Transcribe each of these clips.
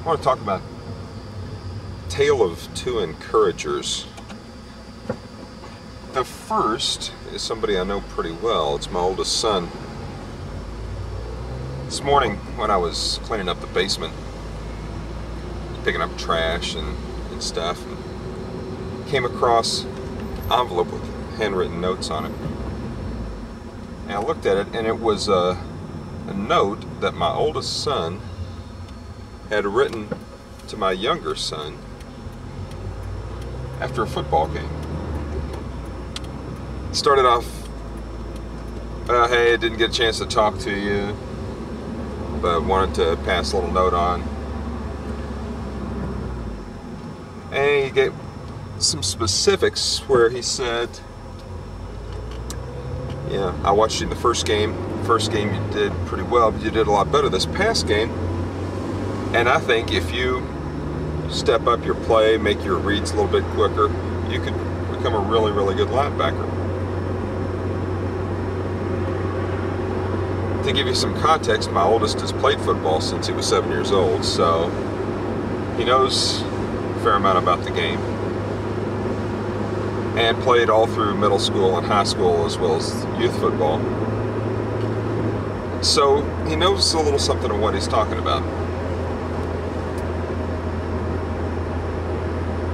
I want to talk about Tale of Two Encouragers. The first is somebody I know pretty well. It's my oldest son. This morning when I was cleaning up the basement, picking up trash and stuff, and came across an envelope with handwritten notes on it. And I looked at it, and it was a note that my oldest son had written to my younger son after a football game. It started off, hey, I didn't get a chance to talk to you, but wanted to pass a little note on. And he gave some specifics where he said, yeah, I watched you in the first game. First game you did pretty well, but you did a lot better this past game. And I think if you step up your play, make your reads a little bit quicker, you could become a really, really good linebacker. To give you some context, my oldest has played football since he was 7 years old, so he knows a fair amount about the game. And played all through middle school and high school as well as youth football. So he knows a little something of what he's talking about.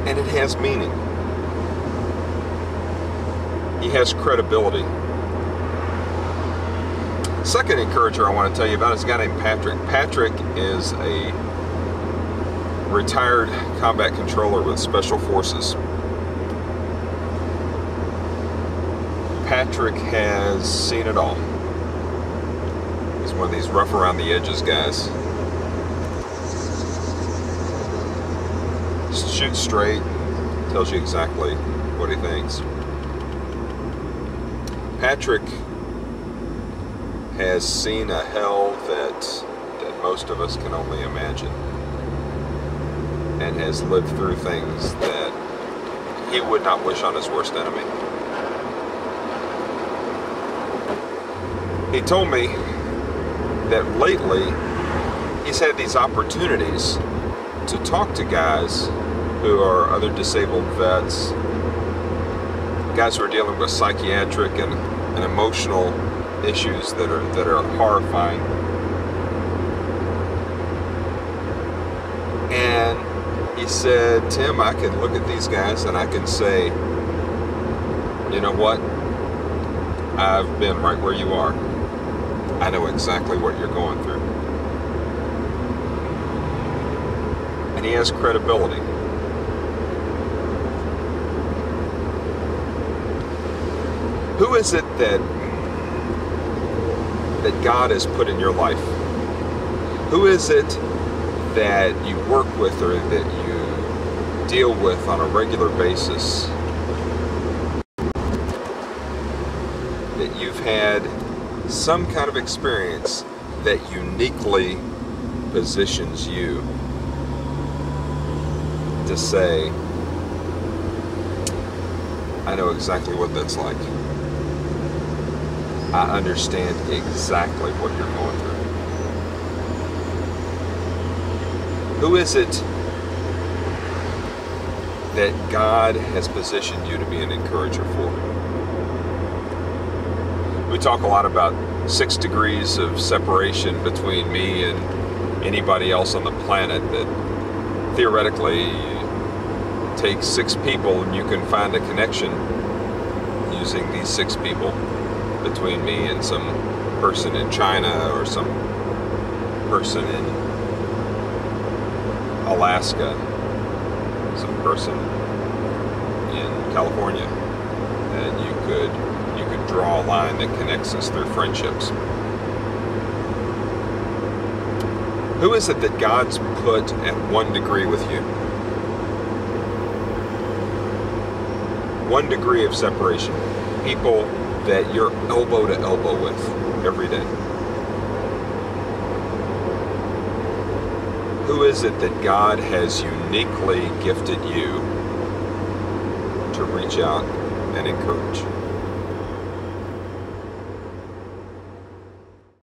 And it has meaning. He has credibility. Second encourager I want to tell you about is a guy named Patrick. Patrick is a retired combat controller with Special Forces. Patrick has seen it all. He's one of these rough around the edges guys. Shoots straight, tells you exactly what he thinks. Patrick has seen a hell that most of us can only imagine, and has lived through things that he would not wish on his worst enemy. He told me that lately he's had these opportunities to talk to guys who are other disabled vets, guys who are dealing with psychiatric and emotional issues that are horrifying. And he said, Tim, I can look at these guys and I can say, you know what? I've been right where you are. I know exactly what you're going through. And he has credibility. Who is it that God has put in your life? Who is it that you work with or that you deal with on a regular basis that you've had some kind of experience that uniquely positions you to say, I know exactly what that's like. I understand exactly what you're going through. Who is it that God has positioned you to be an encourager for? We talk a lot about 6 degrees of separation between me and anybody else on the planet, that theoretically take 6 people and you can find a connection using these 6 people between me and some person in China or some person in Alaska, some person in California, and you could draw a line that connects us through friendships. Who is it that God's put at 1 degree with you? 1 degree of separation. People that you're elbow to elbow with every day. Who is it that God has uniquely gifted you to reach out and encourage?